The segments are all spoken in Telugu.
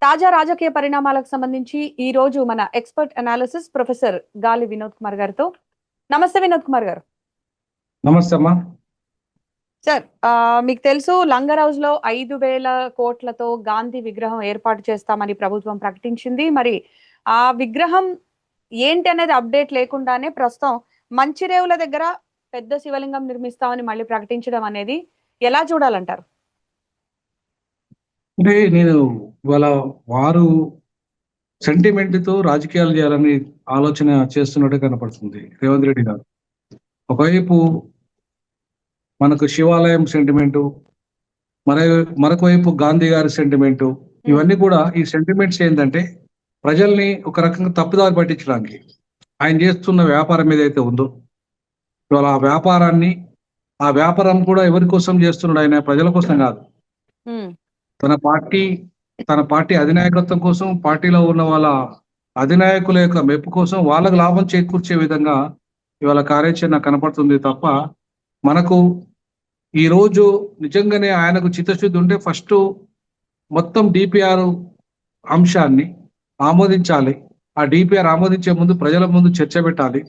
తాజా రాజకీయ పరిణామాలకు సంబంధించి ఈ రోజు మన ఎక్స్పర్ట్ అనాలిసిస్ ప్రొఫెసర్ గాలి వినోద్ కుమార్ గారితో. నమస్తే వినోద్ కుమార్ గారు. నమస్తే అమ్మా. సార్, మీకు తెలుసు లంగర్ హౌస్ లో 5,000 కోట్లతో గాంధీ విగ్రహం ఏర్పాటు చేస్తామని ప్రభుత్వం ప్రకటించింది. మరి ఆ విగ్రహం ఏంటి అనేది అప్డేట్ లేకుండానే ప్రస్తుతం మంచిరేవుల దగ్గర పెద్ద శివలింగం నిర్మిస్తామని మళ్ళీ ప్రకటించడం అనేది ఎలా చూడాలంటారు? అంటే నేను ఇవాళ వారు సెంటిమెంట్ తో రాజకీయాలు చేయాలని ఆలోచన చేస్తున్నట్టు కనపడుతుంది రేవంత్ రెడ్డి గారు. ఒకవైపు మనకు శివాలయం సెంటిమెంటు, మరొక వైపు గాంధీ గారి సెంటిమెంటు, ఇవన్నీ కూడా ఈ సెంటిమెంట్స్ ఏంటంటే ప్రజల్ని ఒక రకంగా తప్పుదారి పట్టించడానికి ఆయన చేస్తున్న వ్యాపారం ఏదైతే ఉందో ఇవాళ ఆ వ్యాపారం కూడా ఎవరి కోసం చేస్తున్నాడు? ఆయన ప్రజల కోసం కాదు. తన పార్టీ అధినాయకత్వం కోసం, పార్టీలో ఉన్న వాళ్ళ అధినాయకుల యొక్క మెప్పు కోసం, వాళ్ళకు లాభం చేకూర్చే విధంగా ఇవాళ కార్యాచరణ కనపడుతుంది తప్ప మనకు ఈ రోజు నిజంగానే ఆయనకు చిత్తశుద్ధి ఉంటే ఫస్ట్ మొత్తం డిపిఆర్ అంశాన్ని ఆమోదించాలి. ఆ డిపిఆర్ ఆమోదించే ముందు ప్రజల ముందు చర్చ పెట్టాలి,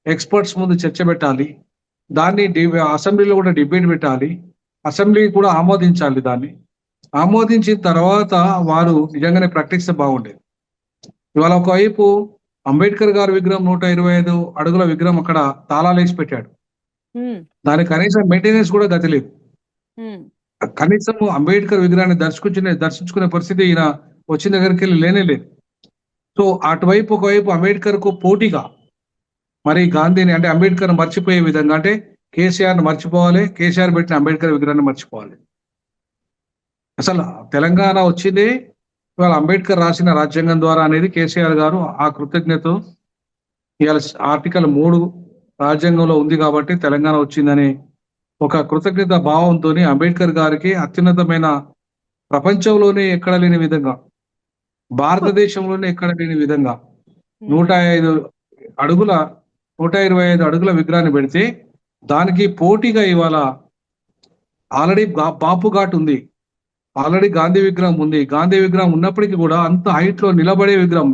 ఎక్స్పర్ట్స్ ముందు చర్చ పెట్టాలి, దాన్ని అసెంబ్లీలో కూడా డిబేట్ పెట్టాలి, అసెంబ్లీ కూడా ఆమోదించాలి. దాన్ని ఆమోదించిన తర్వాత వారు నిజంగానే ప్రకటిస్తే బాగుండేది. ఇవాళ ఒకవైపు అంబేద్కర్ గారి విగ్రహం 125 అడుగుల విగ్రహం అక్కడ తాళాలు వేసి పెట్టాడు. దానికి కనీసం మెయింటెనెన్స్ కూడా గతి లేదు. కనీసం అంబేద్కర్ విగ్రహాన్ని దర్శించుకునే పరిస్థితి ఈయన వచ్చిన దగ్గరికి వెళ్ళి లేనే లేదు. సో అటువైపు ఒకవైపు అంబేద్కర్ కు పోటీగా మరి గాంధీని అంటే అంబేద్కర్ మర్చిపోయే విధంగా, అంటే కేసీఆర్ మర్చిపోవాలి, కేసీఆర్ పెట్టిన అంబేద్కర్ విగ్రహాన్ని మర్చిపోవాలి. అసలు తెలంగాణ వచ్చింది ఇవాళ అంబేద్కర్ రాసిన రాజ్యాంగం ద్వారా అనేది కేసీఆర్ గారు ఆ కృతజ్ఞత ఇవాళ ఆర్టికల్ 3 రాజ్యాంగంలో ఉంది కాబట్టి తెలంగాణ వచ్చిందని ఒక కృతజ్ఞత భావంతో అంబేద్కర్ గారికి అత్యున్నతమైన ప్రపంచంలోనే ఎక్కడ లేని విధంగా, భారతదేశంలోనే ఎక్కడ లేని విధంగా 125 అడుగుల విగ్రహాన్ని పెడితే దానికి పోటీగా ఇవాళ ఆల్రెడీ బాపు ఘాట్ ఉంది, ఆల్రెడీ గాంధీ విగ్రహం ఉంది. గాంధీ విగ్రహం ఉన్నప్పటికీ కూడా అంత హైట్ లో నిలబడే విగ్రహం,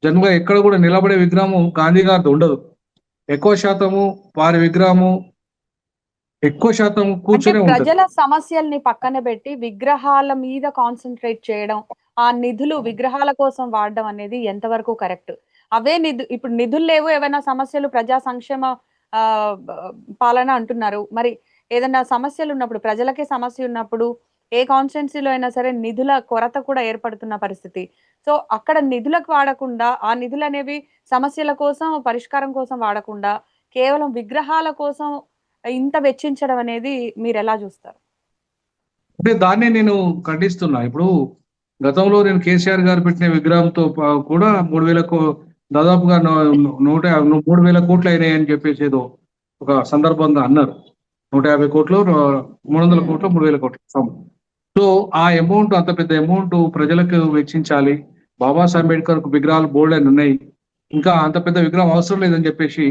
జనరల్గా ఎక్కడ కూడా నిలబడే విగ్రహము గాంధీ గారితో ఉండదు. ఎక్కువ శాతం కూర్చొని ప్రజల సమస్యల్ని పక్కన పెట్టి విగ్రహాల మీద కాన్సన్ట్రేట్ చేయడం, ఆ నిధులు విగ్రహాల కోసం వాడడం అనేది ఎంతవరకు కరెక్ట్? అవే ఇప్పుడు నిధులు లేవు, ఏవైనా సమస్యలు ప్రజా సంక్షేమ పాలన అంటున్నారు. మరి ఏదైనా సమస్యలు ఉన్నప్పుడు, ప్రజలకే సమస్య ఉన్నప్పుడు ఏ కాన్స్టిట్యున్సీలో అయినా సరే నిధుల కొరత కూడా ఏర్పడుతున్న పరిస్థితి. సో అక్కడ నిధులకు వాడకుండా, ఆ నిధులు అనేవి సమస్యల కోసం, పరిష్కారం కోసం వాడకుండా కేవలం విగ్రహాల కోసం ఇంత వెచ్చించడం అనేది మీరు ఎలా చూస్తారు? అంటే దాన్ని నేను ఖండిస్తున్నా. ఇప్పుడు గతంలో నేను కేసీఆర్ గారు పెట్టిన విగ్రహంతో కూడా 3,000 దాదాపుగా 3,000 కోట్లు అయినాయి అని చెప్పేసి ఏదో ఒక సందర్భంగా అన్నారు. 150 కోట్లు, 300 కోట్లు, 3,000 కోట్లు. సో ఆ అమౌంట్, అంత పెద్ద అమౌంట్ ప్రజలకు వెచ్చించాలి, బాబాసాహెబ్ అంబేద్కర్ కు విగ్రహాలు బోల్డ్ అని ఉన్నాయి, ఇంకా అంత పెద్ద విగ్రహం అవసరం లేదని చెప్పేసి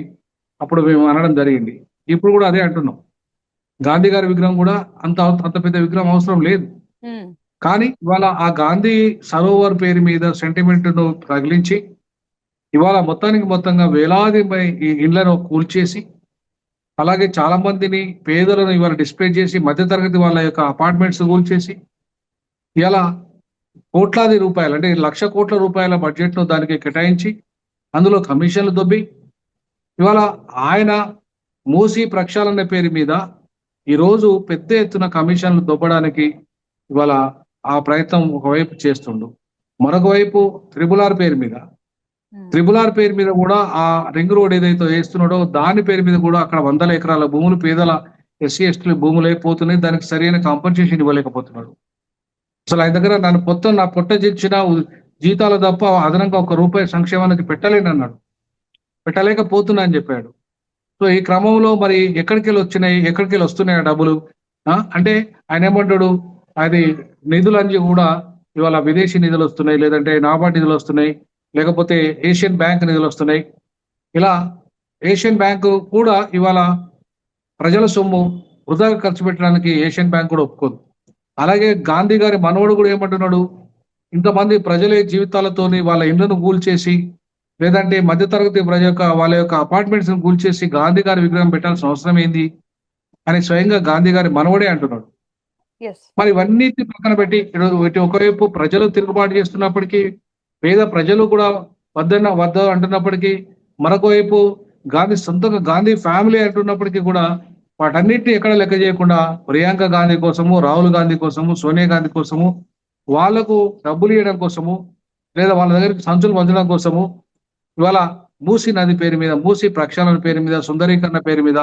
అప్పుడు మేము అనడం జరిగింది. ఇప్పుడు కూడా అదే అంటున్నాం. గాంధీ గారి విగ్రహం కూడా అంత పెద్ద విగ్రహం అవసరం లేదు. కానీ ఇవాళ ఆ గాంధీ సరోవర్ పేరు మీద సెంటిమెంట్ ను తగిలించి ఇవాళ మొత్తంగా వేలాది ఇళ్లను కూల్చేసి, అలాగే చాలా మందిని పేదలను ఇవాళ డిస్ప్లే చేసి, మధ్యతరగతి వాళ్ళ యొక్క అపార్ట్మెంట్స్ కూల్చేసి, ఇలా కోట్లాది రూపాయలు అంటే 1,00,000 కోట్ల రూపాయల బడ్జెట్ ను దానికి కేటాయించి అందులో కమిషన్లు దొబ్బి ఇవాళ ఆయన మూసీ ప్రక్షాళన పేరు మీద ఈరోజు పెద్ద ఎత్తున కమిషన్లు దొబ్బడానికి ఇవాళ ఆ ప్రయత్నం ఒకవైపు చేస్తుండు. మరొక వైపు త్రిబుల్ ఆర్ పేరు మీద కూడా ఆ రింగ్ రోడ్ ఏదైతే వేస్తున్నాడో దాని పేరు మీద కూడా అక్కడ 100 ఎకరాల భూములు పేదల ఎస్సీ ఎస్టీ భూములు అయిపోతున్నాయి. దానికి సరైన కాంపన్సేషన్ ఇవ్వలేకపోతున్నాడు. అసలు ఆయన దగ్గర నా పొట్ట జించిన జీతాలు తప్ప అదనంగా ₹1 సంక్షేమానికి పెట్టలేకపోతున్నా అని చెప్పాడు. సో ఈ క్రమంలో మరి ఎక్కడికి వెళ్ళి వస్తున్నాయి డబ్బులు? అంటే ఆయన ఏమంటాడు, అది నిధులన్నీ కూడా ఇవాళ విదేశీ నిధులు వస్తున్నాయి, లేదంటే నాబార్డ్ నిధులు వస్తున్నాయి, లేకపోతే ఏషియన్ బ్యాంక్ నిధులు వస్తున్నాయి. ఇలా ఏషియన్ బ్యాంక్ కూడా ఇవాళ ప్రజల సొమ్ము వృధాగా ఖర్చు పెట్టడానికి ఏషియన్ బ్యాంక్ కూడా ఒప్పుకోదు. అలాగే గాంధీ గారి మనవడు కూడా ఏమంటున్నాడు, ఇంతమంది ప్రజల జీవితాలతోని వాళ్ళ ఇళ్లను కూల్చేసి, లేదంటే మధ్యతరగతి ప్రజ యొక్క వాళ్ళ యొక్క అపార్ట్మెంట్స్ కూల్చేసి గాంధీ గారి విగ్రహం పెట్టాల్సిన అవసరం ఏంది అని స్వయంగా గాంధీ గారి మనవడే అంటున్నాడు. ఎస్. మరి ఇవన్నిటిని పక్కన పెట్టి ఇటు ఒకవైపు ప్రజలు తిరుగుబాటు చేస్తున్నప్పటికీ, పేద ప్రజలు కూడా వద్ద అంటున్నప్పటికీ, మరొక వైపు గాంధీ సొంతంగా గాంధీ ఫ్యామిలీ అంటున్నప్పటికీ కూడా వాటన్నిటిని ఎక్కడ లెక్క చేయకుండా ప్రియాంక గాంధీ కోసము, రాహుల్ గాంధీ కోసము, సోనియా గాంధీ కోసము, వాళ్లకు డబ్బులు ఇవ్వడం కోసము, లేదా వాళ్ళ దగ్గరికి సంచులు పంచడం కోసము ఇవాళ మూసీ నది పేరు మీద, మూసీ ప్రక్షాళన పేరు మీద, సుందరీకరణ పేరు మీద,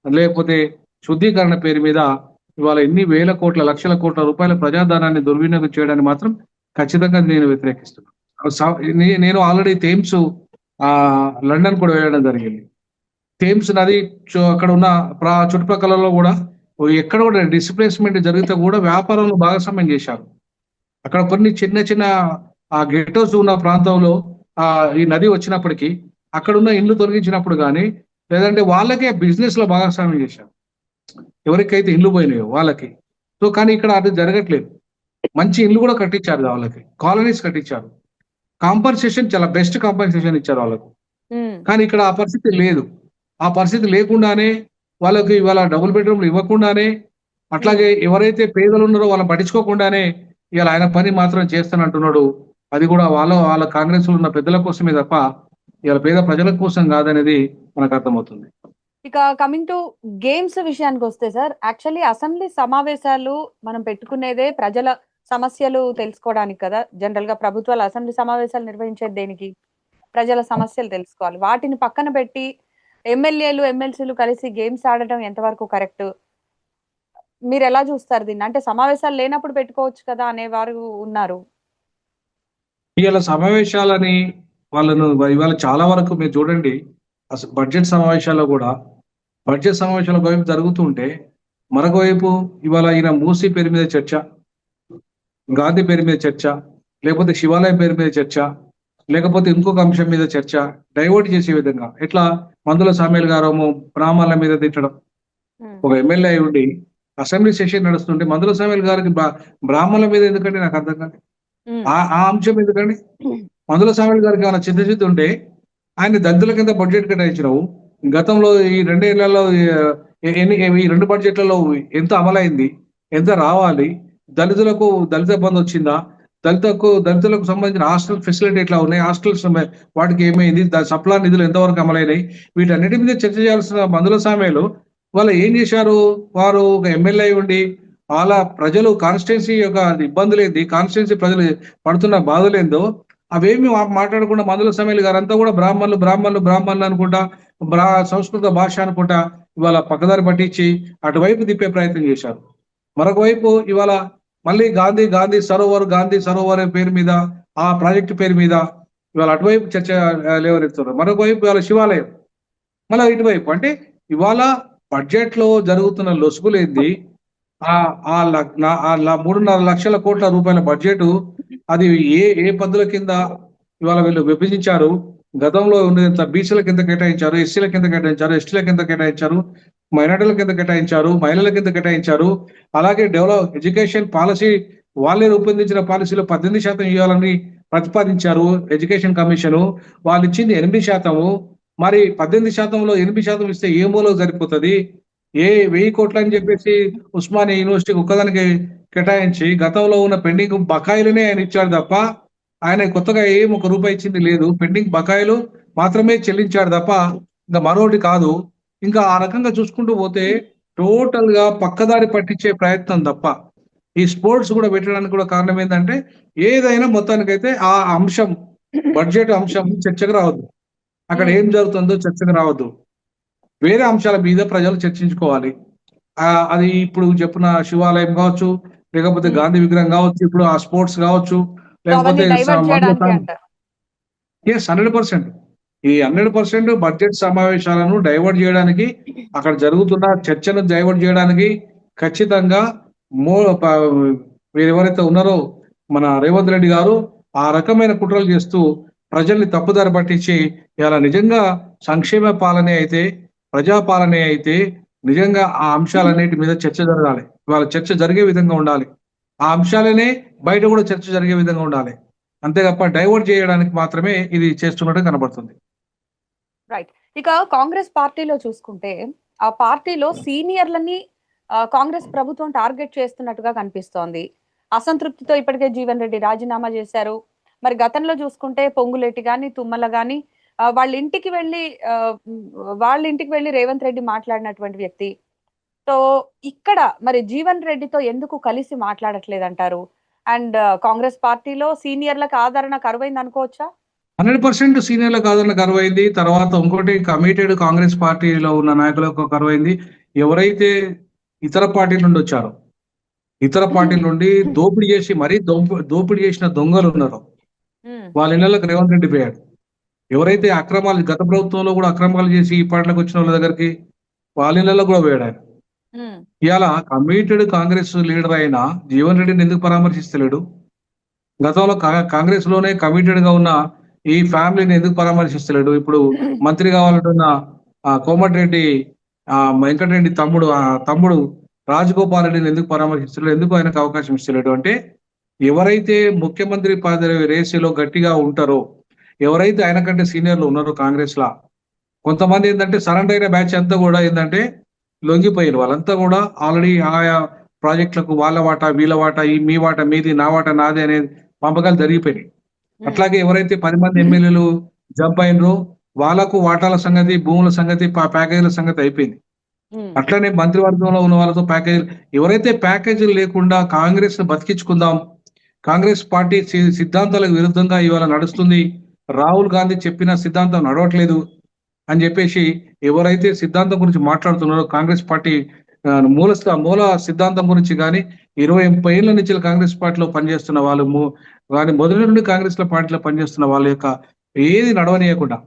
లేకపోతే శుద్ధీకరణ పేరు మీద ఇవాళ ఎన్ని వేల కోట్ల లక్షల కోట్ల రూపాయల ప్రజాధనాన్ని దుర్వినియోగం చేయడాన్ని మాత్రం ఖచ్చితంగా నేను వ్యతిరేకిస్తున్నాను. నేను ఆల్రెడీ థేమ్స్ లండన్ కూడా వెళ్ళడం జరిగింది. థేమ్స్ నది అక్కడ ఉన్న చుట్టుపక్కలలో కూడా ఎక్కడ కూడా డిస్ప్లేస్మెంట్ జరిగితే కూడా వ్యాపారంలో భాగస్వామ్యం చేశారు. అక్కడ కొన్ని చిన్న చిన్న గెటోస్ ఉన్న ప్రాంతంలో ఈ నది వచ్చినప్పటికీ అక్కడ ఉన్న ఇల్లు తొలగించినప్పుడు కానీ, లేదంటే వాళ్ళకే బిజినెస్ లో భాగస్వామ్యం చేశారు, ఎవరికైతే ఇల్లు పోయినాయో వాళ్ళకి. సో కానీ ఇక్కడ అది జరగట్లేదు. మంచి ఇల్లు కూడా కట్టించారు వాళ్ళకి, కాలనీస్ కట్టించారు, కాంపన్సేషన్ చాలా బెస్ట్ కాంపన్సేషన్ ఇచ్చారు వాళ్ళకు. కానీ ఇక్కడ ఆ పరిస్థితి లేదు. ఆ పరిస్థితి లేకుండానే వాళ్ళకి ఇవాళ డబుల్ బెడ్రూమ్లు ఇవ్వకుండానే, అట్లాగే ఎవరైతే పేదలు ఉన్నారో వాళ్ళని పట్టించుకోకుండానే ఇవాళ ఆయన పని మాత్రం చేస్తానంటున్నాడు. అది కూడా వాళ్ళ కాంగ్రెస్ లో ఉన్న పెద్దల కోసమే తప్ప ఇవాళ పేద ప్రజల కోసం కాదనేది మనకు అర్థమవుతుంది. ఇక కమింగ్ టు గేమ్స్ విషయానికి వస్తే సార్, యాక్చువల్లీ అసెంబ్లీ సమావేశాలు మనం పెట్టుకునేదే ప్రజల సమస్యలు తెలుసుకోవడానికి కదా. జనరల్ గా ప్రభుత్వాలు అసెంబ్లీ సమావేశాలు నిర్వహించేది దేనికి? ప్రజల సమస్యలు తెలుసుకోవాలి. వాటిని పక్కన పెట్టి ఎమ్మెల్యేలు ఎమ్మెల్సీలు కలిసి గేమ్స్ ఆడటం ఎంతవరకు కరెక్ట్? మీరు ఎలా చూస్తారు దీన్ని? అంటే సమావేశాలు లేనప్పుడు పెట్టుకోవచ్చు కదా అనేవారు ఉన్నారు. ఇవాళ సమావేశాలని వాళ్ళను ఇవాళ చాలా వరకు మీరు చూడండి, అసలు బడ్జెట్ సమావేశాల్లో కూడా బడ్జెట్ సమావేశాల వైపు జరుగుతుంటే మరొక వైపు ఇవాళ ఈయన మూసీ పేరు మీద చర్చ, గాంధీ పేరు మీద చర్చ, లేకపోతే శివాలయం పేరు మీద చర్చ, లేకపోతే ఇంకొక అంశం మీద చర్చ డైవర్ట్ చేసే విధంగా ఎట్లా మందుల సామేల్ గారేమో బ్రాహ్మణుల మీద తిట్టడం. ఒక ఎమ్మెల్యే అయి ఉండి అసెంబ్లీ సెషన్ నడుస్తుంటే మందుల సామేల్ గారికి బ్రాహ్మణుల మీద ఎందుకంటే నాకు అర్థం కాదు. ఆ అంశం ఎందుకండి? మందుల సామేల్ గారికి ఏమైనా చిత్తశుద్ధి ఉంటే ఆయన దళితుల కింద బడ్జెట్ కేటాయించినావు. గతంలో ఈ 2 ఏళ్లలో ఈ 2 బడ్జెట్లలో ఎంత అమలైంది, ఎంత రావాలి, దళితులకు దళిత బంధు వచ్చిందా, దళితులకు సంబంధించిన హాస్టల్ ఫెసిలిటీ ఎట్లా ఉన్నాయి, హాస్టల్స్ వాటికి ఏమైంది, సప్లా నిధులు ఎంతవరకు అమలైనాయి, వీటన్నిటి మీద చర్చ చేయాల్సిన మందుల సామేలు వాళ్ళు ఏం చేశారు? వారు ఒక ఎమ్మెల్యే ఉండి వాళ్ళ ప్రజలు కాన్స్టిట్యున్సీ యొక్క ఇబ్బందులు ఏంది, కాన్స్టిట్యున్సీ ప్రజలు పడుతున్న బాధలేందో అవేమి మాట్లాడకుండా మందుల సామేల్ గారంతా కూడా బ్రాహ్మణులు అనుకుంటా, సంస్కృత భాష అనుకుంటా ఇవాళ పక్కదారి పట్టించి అటువైపు తిప్పే ప్రయత్నం చేశారు. మరొక వైపు ఇవాళ మళ్ళీ గాంధీ సరోవర్ పేరు మీద, ఆ ప్రాజెక్టు పేరు మీద ఇవాళ అటువైపు చర్చ లేవనెత్తున్నారు. మరొక వైపు ఇవాళ శివాలయం, మళ్ళీ ఇటువైపు. అంటే ఇవాళ బడ్జెట్ లో జరుగుతున్న లొసుగులేంది, 3.5 లక్షల కోట్ల రూపాయల బడ్జెట్ అది ఏ పద్ధతుల కింద ఇవాళ వీళ్ళు విభజించారు? గతంలో ఉన్నంత బీసీల కింద కేటాయించారు, ఎస్సీల కింద కేటాయించారు, ఎస్టీల కింద కేటాయించారు, మైనార్టీల కింద కేటాయించారు, మహిళల కింద కేటాయించారు. అలాగే ఎడ్యుకేషన్ పాలసీ వాళ్ళే రూపొందించిన పాలసీలో 18% ఇవ్వాలని ప్రతిపాదించారు ఎడ్యుకేషన్ కమిషన్. వాళ్ళు ఇచ్చింది 8%. మరి 18%లో 8% ఇస్తే ఏ మూలో సరిపోతుంది? 1000 కోట్లు అని చెప్పేసి ఉస్మానియా యూనివర్సిటీకి ఒక్కదానికి కేటాయించి గతంలో ఉన్న పెండింగ్ బకాయిలనే ఆయన ఇచ్చాడు తప్ప ఆయన కొత్తగా ఏం ₹1 ఇచ్చింది లేదు. పెండింగ్ బకాయిలు మాత్రమే చెల్లించాడు తప్ప ఇంకా మరొకటి కాదు. ఇంకా ఆ రకంగా చూసుకుంటూ పోతే టోటల్ గా పక్కదారి పట్టించే ప్రయత్నం తప్ప ఈ స్పోర్ట్స్ కూడా పెట్టడానికి కూడా కారణం ఏంటంటే ఏదైనా మొత్తానికైతే ఆ అంశం బడ్జెట్ అంశం చర్చకు రావద్దు, అక్కడ ఏం జరుగుతుందో చర్చకు రావద్దు, వేరే అంశాల మీద ప్రజలు చర్చించుకోవాలి. అది ఇప్పుడు చెప్పిన శివాలయం కావచ్చు, లేకపోతే గాంధీ విగ్రహం కావచ్చు, ఇప్పుడు ఆ స్పోర్ట్స్ కావచ్చు, లేకపోతే 100%. ఈ 100% బడ్జెట్ సమావేశాలను డైవర్ట్ చేయడానికి, అక్కడ జరుగుతున్న చర్చను డైవర్ట్ చేయడానికి ఖచ్చితంగా ఎవరైతే ఉన్నారో మన రేవంత్ రెడ్డి గారు ఆ రకమైన కుట్రలు చేస్తూ ప్రజల్ని తప్పుదారి పట్టించి ఇలా నిజంగా సంక్షేమ పాలనే అయితే, ప్రజాపాలనే అయితే నిజంగా ఆ అంశాలన్నిటి మీద చర్చ జరగాలి. ఇవాళ చర్చ జరిగే విధంగా ఉండాలి. ఆ అంశాలనే బయట కూడా చర్చ జరిగే విధంగా ఉండాలి. అంతే తప్ప డైవర్ట్ చేయడానికి మాత్రమే ఇది చేస్తున్నట్టు కనబడుతుంది. రైట్. ఇక కాంగ్రెస్ పార్టీలో చూసుకుంటే, ఆ పార్టీలో సీనియర్‌లని కాంగ్రెస్ ప్రభుత్వం టార్గెట్ చేస్తున్నట్టుగా కనిపిస్తోంది. అసంతృప్తితో ఇప్పటికే జీవన్ రెడ్డి రాజీనామా చేశారు. మరి గతంలో చూసుకుంటే పొంగులేటి గాని, తుమ్మల గాని వాళ్ళ ఇంటికి వెళ్లి వాళ్ళ ఇంటికి వెళ్లి రేవంత్ రెడ్డి మాట్లాడినటువంటి వ్యక్తి. సో, ఇక్కడ మరి జీవన్ రెడ్డితో ఎందుకు కలిసి మాట్లాడట్లేదంటారు? అండ్ కాంగ్రెస్ పార్టీలో సీనియర్‌లకు ఆదరణ కరువైందనుకోవచ్చా? 100% సీనియర్‌లకు ఆదరణ కరువైంది. తర్వాత ఇంకోటి కమిటెడ్ కాంగ్రెస్ పార్టీలో ఉన్న నాయకులకు కరువైంది. ఎవరైతే ఇతర పార్టీల నుండి వచ్చారో, ఇతర పార్టీల నుండి దోపిడీ చేసి మరీ దోపిడీ చేసిన దొంగలున్నారో, హ్మ్. వాళ్ళ ఇళ్లలోకి రేవంత్ రెడ్డి పోయాడు. ఎవరైతే అక్రమాలు గత ప్రభుత్వంలో కూడా అక్రమాలు చేసి ఈ పార్టీలోకి వచ్చిన వాళ్ళ దగ్గరికి వాళ్ళ ఇళ్లలో కూడా పోయాడు ఆయన. హ్మ్. ఇవాళ కమిటెడ్ కాంగ్రెస్ లీడర్ అయిన జీవన్ రెడ్డిని ఎందుకు పరామర్శిస్తలేడు? గతంలో కాంగ్రెస్ లోనే కమిటెడ్ గా ఉన్న ఈ ఫ్యామిలీని ఎందుకు పరామర్శిస్తలేడు? ఇప్పుడు మంత్రి కావాలంటున్న కోమటిరెడ్డి వెంకటరెడ్డి తమ్ముడు రాజగోపాల్ రెడ్డిని ఎందుకు పరామర్శిస్తలేడు? ఎందుకు ఆయనకు అవకాశం ఇస్తలేడు? అంటే ఎవరైతే ముఖ్యమంత్రి పదవి రేసులో గట్టిగా ఉంటారో, ఎవరైతే ఆయన కంటే సీనియర్లు ఉన్నారో కాంగ్రెస్ లా, కొంతమంది ఏంటంటే సరెండర్ అయిన బ్యాచ్ అంతా కూడా ఏంటంటే లొంగిపోయారు. వాళ్ళంతా కూడా ఆల్రెడీ ఆయా ప్రాజెక్టులకు వాళ్ళ వాటా, వీళ్ళ వాటా, ఈ మీ వాటా మీది, నా వాటా నాది అనేది పంపకాలు జరిగిపోయినాయి. అట్లాగే ఎవరైతే 10 మంది ఎమ్మెల్యేలు జంప్ అయినరో వాళ్ళకు వాటాల సంగతి, భూముల సంగతి, ప్యాకేజీల సంగతి అయిపోయింది. అట్లనే మంత్రివర్గంలో ఉన్న వాళ్ళతో ప్యాకేజీలు, ఎవరైతే ప్యాకేజీలు లేకుండా కాంగ్రెస్ ను బతికించుకుందాం, కాంగ్రెస్ పార్టీ సిద్ధాంతాలకు విరుద్ధంగా ఇవాళ నడుస్తుంది, రాహుల్ గాంధీ చెప్పిన సిద్ధాంతం నడవట్లేదు అని చెప్పేసి ఎవరైతే సిద్ధాంతం గురించి మాట్లాడుతున్నారో కాంగ్రెస్ పార్టీ మూల సిద్ధాంతం గురించి కానీ 20-30 ఏళ్ల నుంచి కాంగ్రెస్ పార్టీలో పనిచేస్తున్న వాళ్ళు కానీ మొదటి నుండి కాంగ్రెస్ లో పార్టీలో పనిచేస్తున్న వాళ్ళ యొక్క ఏది నడవనీయకుండా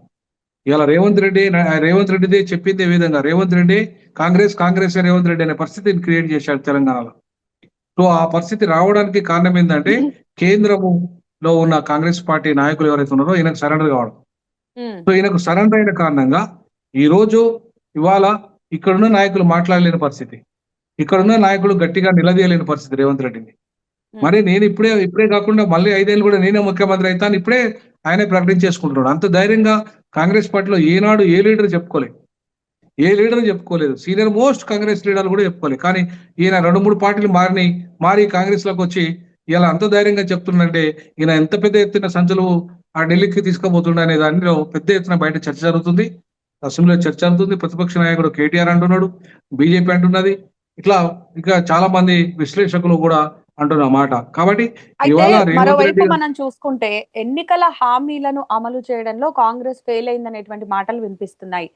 ఇలా రేవంత్ రెడ్డిదే చెప్పిందే విధంగా రేవంత్ రెడ్డి కాంగ్రెస్ రేవంత్ రెడ్డి అనే పరిస్థితిని క్రియేట్ చేశాడు తెలంగాణలో. సో ఆ పరిస్థితి రావడానికి కారణం ఏంటంటే కేంద్రములో ఉన్న కాంగ్రెస్ పార్టీ నాయకులు ఎవరైతే ఉన్నారో ఈయనకు సరెండర్ కావడం. సో ఈయనకు సరెండర్ అయిన కారణంగా ఈ రోజు ఇవాళ ఇక్కడున్న నాయకులు మాట్లాడలేని పరిస్థితి, ఇక్కడున్న నాయకులు గట్టిగా నిలదీయలేని పరిస్థితి రేవంత్ రెడ్డిని. మరి నేను ఇప్పుడే కాకుండా మళ్ళీ 5 ఏళ్ళు కూడా నేనే ముఖ్యమంత్రి అవుతాను ఇప్పుడే ఆయనే ప్రకటించేసుకుంటున్నాడు. అంత ధైర్యంగా కాంగ్రెస్ పార్టీలో ఏనాడు ఏ లీడర్ చెప్పుకోలేదు. సీనియర్ మోస్ట్ కాంగ్రెస్ లీడర్లు కూడా చెప్పుకోలేదు. కానీ ఈయన 2-3 పార్టీలు మారి కాంగ్రెస్ లోకి వచ్చి ఇలా అంత ధైర్యంగా చెప్తుండంటే ఈయన ఎంత పెద్ద ఎత్తున సంచులు ఆ ఢిల్లీకి తీసుకుపోతుండ అనే దానిలో పెద్ద ఎత్తున బయట చర్చ జరుగుతుంది, అసెంబ్లీలో చర్చ జరుగుతుంది. ప్రతిపక్ష నాయకుడు కేటీఆర్ అంటున్నాడు, బీజేపీ అంటున్నది, ఇట్లా ఇంకా చాలా మంది విశ్లేషకులు కూడా అంటున్న మాట. కాబట్టి అయితే ఇవాళ రేవంత్ మరోవైపు రెడ్డి మనం చూసుకుంటే ఎన్నికల హామీలను అమలు చేయడంలో కాంగ్రెస్ ఫెయిల్ అయిందనేటువంటి మాటలు వినిపిస్తున్నాయి.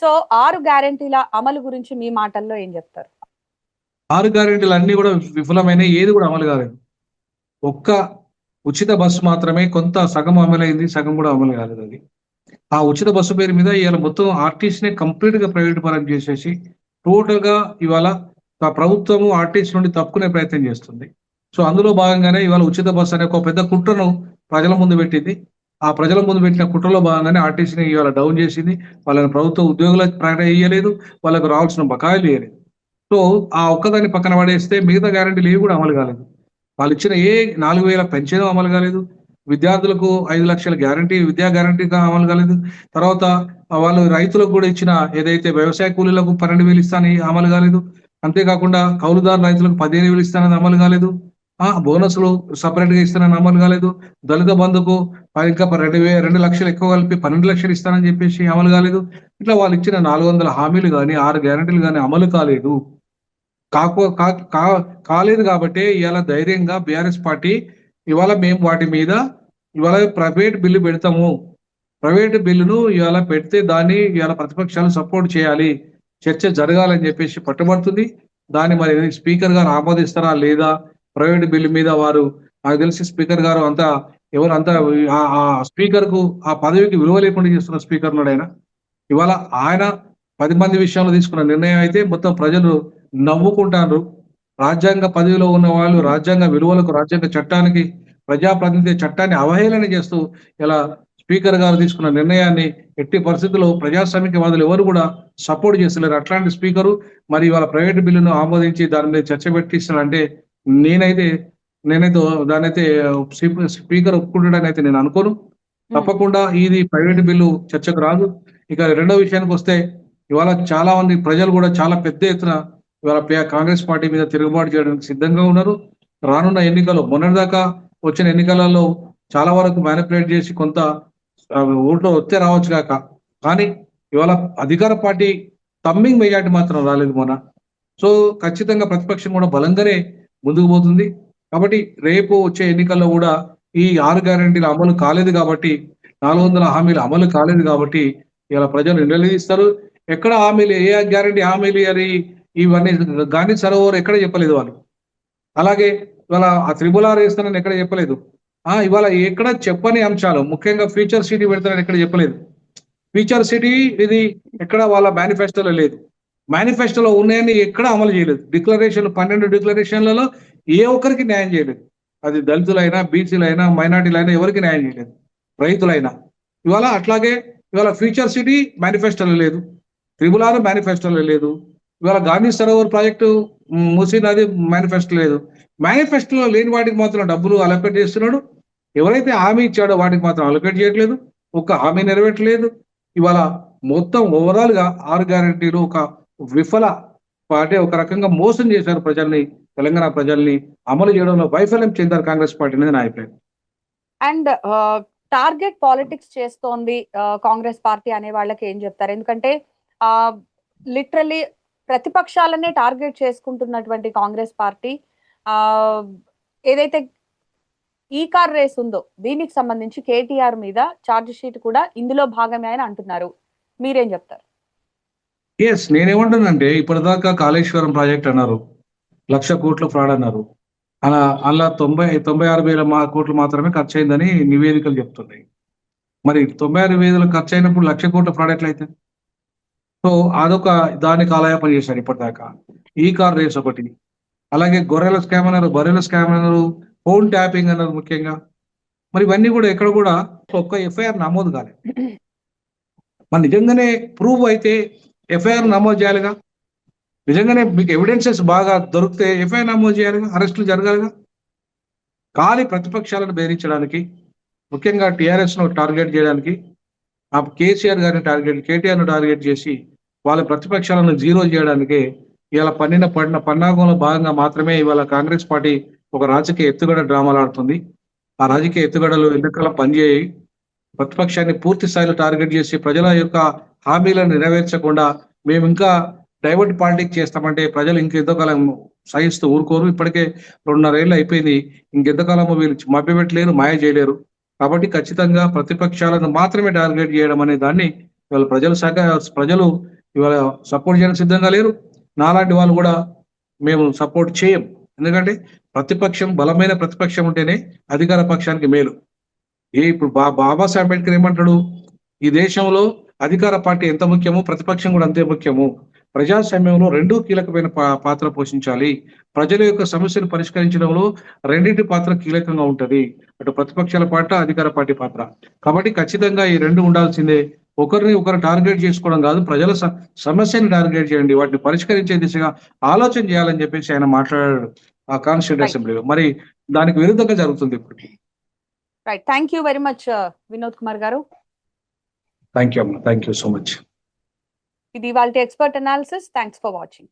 సో 6 గ్యారెంటీల అమలు గురించి మీ మాటల్లో ఏం చెప్తారు? 6 గ్యారెంటీలు అన్ని కూడా విఫలమైనవి, ఏది కూడా అమలు కాలేదు. ఒక్క ఉచిత బస్సు మాత్రమే కొంత సగం అమలైంది, సగం కూడా అమలు కాలేదు. అది ఆ ఉచిత బస్సు పేరు మీద ఇవాళ మొత్తం ఆర్టీసీని కంప్లీట్ గా ప్రైవేట్ పరం చేసేసి టోటల్ గా ఇవాళ ప్రభుత్వము ఆర్టీసీ నుండి తప్పుకునే ప్రయత్నం చేస్తుంది. సో అందులో భాగంగానే ఇవాళ ఉచిత బస్సు అనే ఒక పెద్ద కుట్రను ప్రజల ముందు పెట్టింది. ఆ ప్రజల ముందు పెట్టిన కుట్రలో భాగంగానే ఆర్టీసీని ఇవాళ డౌన్ చేసింది. వాళ్ళని ప్రభుత్వ ఉద్యోగులకు ప్రకటన ఇయ్యలేదు, వాళ్ళకు రావాల్సిన బకాయిలు ఇవ్వలేదు. సో ఆ ఒక్కదాన్ని పక్కన పడేస్తే మిగతా గ్యారెంటీలు ఏవి కూడా అమలు కాలేదు. వాళ్ళు ఇచ్చిన 4,000 పెన్షన్ అమలు కాలేదు, విద్యార్థులకు 5 లక్షల విద్యా గ్యారంటీగా అమలు కాలేదు. తర్వాత వాళ్ళు రైతులకు కూడా ఇచ్చిన ఏదైతే వ్యవసాయ కూలీలకు 12,000 ఇస్తానని అమలు కాలేదు. అంతేకాకుండా కౌలుదారు రైతులకు 15,000 ఇస్తానని అమలు కాలేదు. బోనస్లు సపరేట్ గా ఇస్తానని అమలు కాలేదు. దళిత బంధుకు ఇంకా 2 లక్షలు ఎక్కువ కలిపి 12 లక్షలు ఇస్తానని చెప్పేసి అమలు కాలేదు. ఇట్లా వాళ్ళు ఇచ్చిన 400 హామీలు కానీ 6 గ్యారెంటీలు కానీ అమలు కాలేదు. కాలేదు కాబట్టి ఇవాళ ధైర్యంగా బీఆర్ఎస్ పార్టీ ఇవాళ మేము వాటి మీద ఇవాళ ప్రైవేట్ బిల్లు పెడతాము, ప్రైవేట్ బిల్లును ఇవాళ పెడితే దాన్ని ఇవాళ ప్రతిపక్షాలు సపోర్ట్ చేయాలి, చర్చ జరగాలని చెప్పేసి పట్టుబడుతుంది. దాన్ని మరి స్పీకర్ గారు ఆమోదిస్తారా లేదా? ప్రైవేట్ బిల్లు మీద వారు నాకు తెలిసి స్పీకర్ గారు అంతా ఆ స్పీకర్ కు ఆ పదవికి విలువ లేకుండా చేస్తున్న స్పీకర్ ఉన్నాడు ఆయన. ఇవాళ ఆయన 10 మంది విషయంలో తీసుకున్న నిర్ణయం అయితే మొత్తం ప్రజలు నవ్వుకుంటారు. రాజ్యాంగ పదవిలో ఉన్న వాళ్ళు రాజ్యాంగ విలువలకు, రాజ్యాంగ చట్టానికి, ప్రజాప్రతినిధి చట్టాన్ని అవహేళన చేస్తూ ఇలా స్పీకర్ గారు తీసుకున్న నిర్ణయాన్ని ఎట్టి పరిస్థితుల్లో ప్రజాస్వామికవాదులు ఎవరు కూడా సపోర్ట్ చేస్తలేరు. అట్లాంటి స్పీకరు మరి ఇవాళ ప్రైవేట్ బిల్లును ఆమోదించి దాని మీద చర్చ పెట్టిస్తానంటే నేనైతే నేనైతే దానైతే స్పీకర్ ఒప్పుకుంటాడని అయితే నేను అనుకోను. తప్పకుండా ఇది ప్రైవేట్ బిల్లు చర్చకు రాదు. ఇక రెండో విషయానికి వస్తే ఇవాళ చాలా మంది ప్రజలు కూడా చాలా పెద్ద ఎత్తున ఇవాళ కాంగ్రెస్ పార్టీ మీద తిరుగుబాటు చేయడానికి సిద్ధంగా ఉన్నారు. రానున్న ఎన్నికల్లో మొన్నటిదాకా వచ్చిన ఎన్నికలలో చాలా వరకు మ్యానిపులేట్ చేసి కొంత ఓట్లు వస్తే రావచ్చు కాక, కానీ ఇవాళ అధికార పార్టీ తమ్మింగ్ మెజార్టీ మాత్రం రాలేదు మొన్న. సో ఖచ్చితంగా ప్రతిపక్షం కూడా బలంగానే ముందుకు పోతుంది. కాబట్టి రేపు వచ్చే ఎన్నికల్లో కూడా ఈ 6 గ్యారెంటీలు అమలు కాలేదు కాబట్టి, 400 హామీలు అమలు కాలేదు కాబట్టి ఇలా ప్రజలు నిర్ణయిస్తారు. ఎక్కడ హామీలు, ఏ గ్యారెంటీ హామీలు అని ఇవన్నీ గాంధీ సరోవర్ ఎక్కడ చెప్పలేదు వాళ్ళు. అలాగే ఇవాళ ఆ త్రిబుల్ R వేస్తానని ఎక్కడ చెప్పలేదు. ఇవాళ ఎక్కడ చెప్పని అంశాలు, ముఖ్యంగా ఫ్యూచర్ సిటీ పెడతానని ఎక్కడ చెప్పలేదు. ఫ్యూచర్ సిటీ ఇది ఎక్కడ వాళ్ళ మేనిఫెస్టోలో లేదు. మేనిఫెస్టోలో ఉన్నాయని ఎక్కడ అమలు చేయలేదు. 12 డిక్లరేషన్లలో ఏ ఒక్కరికి న్యాయం చేయలేదు. అది దళితులైనా, బీసీలైనా, మైనార్టీలైనా ఎవరికి న్యాయం చేయలేదు. రైతులైనా ఇవాళ అట్లాగే ఇవాళ ఫ్యూచర్ సిటీ మేనిఫెస్టోలో లేదు, త్రిబుల్ R మేనిఫెస్టోలో లేదు. ఇవాళ గాంధీ సరోవర్ ప్రాజెక్టు మూసీ నది మేనిఫెస్టో లేదు. మేనిఫెస్టోలో లేని వాటికి మాత్రం డబ్బులు అలొకేట్ చేస్తున్నాడు. ఎవరైతే హామీ ఇచ్చాడో వాటికి మాత్రం అలొకేట్ చేయట్లేదు. ఒక్క హామీ నెరవేర్చలేదు. ఇవాళ మొత్తం ఓవరాల్ గా 6 గ్యారెంటీలు ఒక విఫల అంటే ఒక రకంగా మోసం చేశారు ప్రజల్ని, తెలంగాణ ప్రజల్ని. అమలు చేయడంలో వైఫల్యం చెందారు కాంగ్రెస్ పార్టీ అనేది నా అభిప్రాయం. అండ్ టార్గెట్ పాలిటిక్స్ చేస్తోంది కాంగ్రెస్ పార్టీ అనే వాళ్ళకి ఏం చెప్తారు? ఎందుకంటే లిటరల్లీ ప్రతిపక్షాలనే టార్గెట్ చేసుకుంటున్నటువంటి కాంగ్రెస్ పార్టీ ఏదైతే ఈ కార్ రేస్ ఉందో దీనికి సంబంధించి కేటీఆర్ మీద ఛార్జ్ షీట్ కూడా ఇందులో భాగమే అని అంటున్నారు. మీరేం చెప్తారు? నేనేమంటానంటే ఇప్పటిదాకా కాళేశ్వరం ప్రాజెక్ట్ అన్నారు, 1,00,000 కోట్ల ఫ్రాడ్ అన్నారు. అలా 96,000 కోట్లు మాత్రమే ఖర్చు అయిందని నివేదికలు చెప్తున్నాయి. మరి 96,000 ఖర్చు అయినప్పుడు 1,00,000 కోట్ల ఫ్రాడ్ ఎట్లయితే? సో అదొక దాన్ని కాలయాపన చేశారు ఇప్పటిదాకా. ఈ కార్ రేస్ ఒకటి, అలాగే బర్రెల స్కామ్ అన్నారు, ఫోన్ ట్యాపింగ్ అన్నారు ముఖ్యంగా. మరి ఇవన్నీ కూడా ఎక్కడ కూడా ఒక్క ఎఫ్ఐఆర్ నమోదు కాలేదు. మరి నిజంగానే ప్రూవ్ అయితే ఎఫ్ఐఆర్ నమోదు చేయాలిగా. నిజంగానే మీకు ఎవిడెన్సెస్ బాగా దొరికితే ఎఫ్ఐఆర్ నమోదు చేయాలిగా, అరెస్టులు జరగాలిగా. ఖాళీ ప్రతిపక్షాలను బెదిరించడానికి, ముఖ్యంగా టీఆర్ఎస్ ను టార్గెట్ చేయడానికి, ఆ కేటీఆర్ ను టార్గెట్ చేసి వాళ్ళ ప్రతిపక్షాలను జీరో చేయడానికి ఇవాళ పడిన పన్నాగంలో భాగంగా మాత్రమే ఇవాళ కాంగ్రెస్ పార్టీ ఒక రాజకీయ ఎత్తుగడ డ్రామాలు ఆడుతుంది. ఆ రాజకీయ ఎత్తుగడలు ఎన్నికల పనిచేయి ప్రతిపక్షాన్ని పూర్తి స్థాయిలో టార్గెట్ చేసి ప్రజల యొక్క హామీలను నెరవేర్చకుండా మేము ఇంకా డైవర్ట్ పాలిటిక్స్ చేస్తామంటే ప్రజలు ఇంకెంతకాలం సహిస్తూ ఊరుకోరు. ఇప్పటికే 2.5 ఏళ్ళు అయిపోయింది. ఇంకెంతకాలమో వీళ్ళు మభ్యపెట్టలేరు, మాయ చేయలేరు. కాబట్టి ఖచ్చితంగా ప్రతిపక్షాలను మాత్రమే టార్గెట్ చేయడం అనే దాన్ని ఇవాళ ప్రజలు ఇవాళ సపోర్ట్ చేయడానికి సిద్ధంగా లేరు. నాలాంటి వాళ్ళు కూడా మేము సపోర్ట్ చేయం. ఎందుకంటే బలమైన ప్రతిపక్షం ఉంటేనే అధికార పక్షానికి మేలు. ఇప్పుడు బాబాసాహెబ్ అంబేద్కర్ ఏమంటాడు? ఈ దేశంలో అధికార పార్టీ ఎంత ముఖ్యమో ప్రతిపక్షం కూడా అంతే ముఖ్యము. ప్రజాస్వామ్యంలో రెండూ కీలకమైన పాత్ర పోషించాలి. ప్రజల యొక్క సమస్యను పరిష్కరించడంలో రెండింటి పాత్ర కీలకంగా ఉంటది, అటు ప్రతిపక్షాల పాత్ర, అధికార పార్టీ పాత్ర. కాబట్టి ఖచ్చితంగా ఈ రెండు ఉండాల్సిందే. ఒకరు టార్గెట్ చేసుకోవడం కాదు, ప్రజల సమస్యని టార్గెట్ చేయండి, వాటిని పరిష్కరించే దిశగా ఆలోచన చేయాలని చెప్పేసి ఆయన మాట్లాడాడు ఆ కాన్స్టిట్యూట్ అసెంబ్లీలో. మరి దానికి విరుద్ధంగా జరుగుతుంది ఇప్పుడు. Right, thank you very much Vinod Kumar గారు. థ్యాంక్ యూ అమ్మా, థ్యాంక్ యూ సో మచ్. ఇది వాళ్ళ expert analysis. Thanks for watching.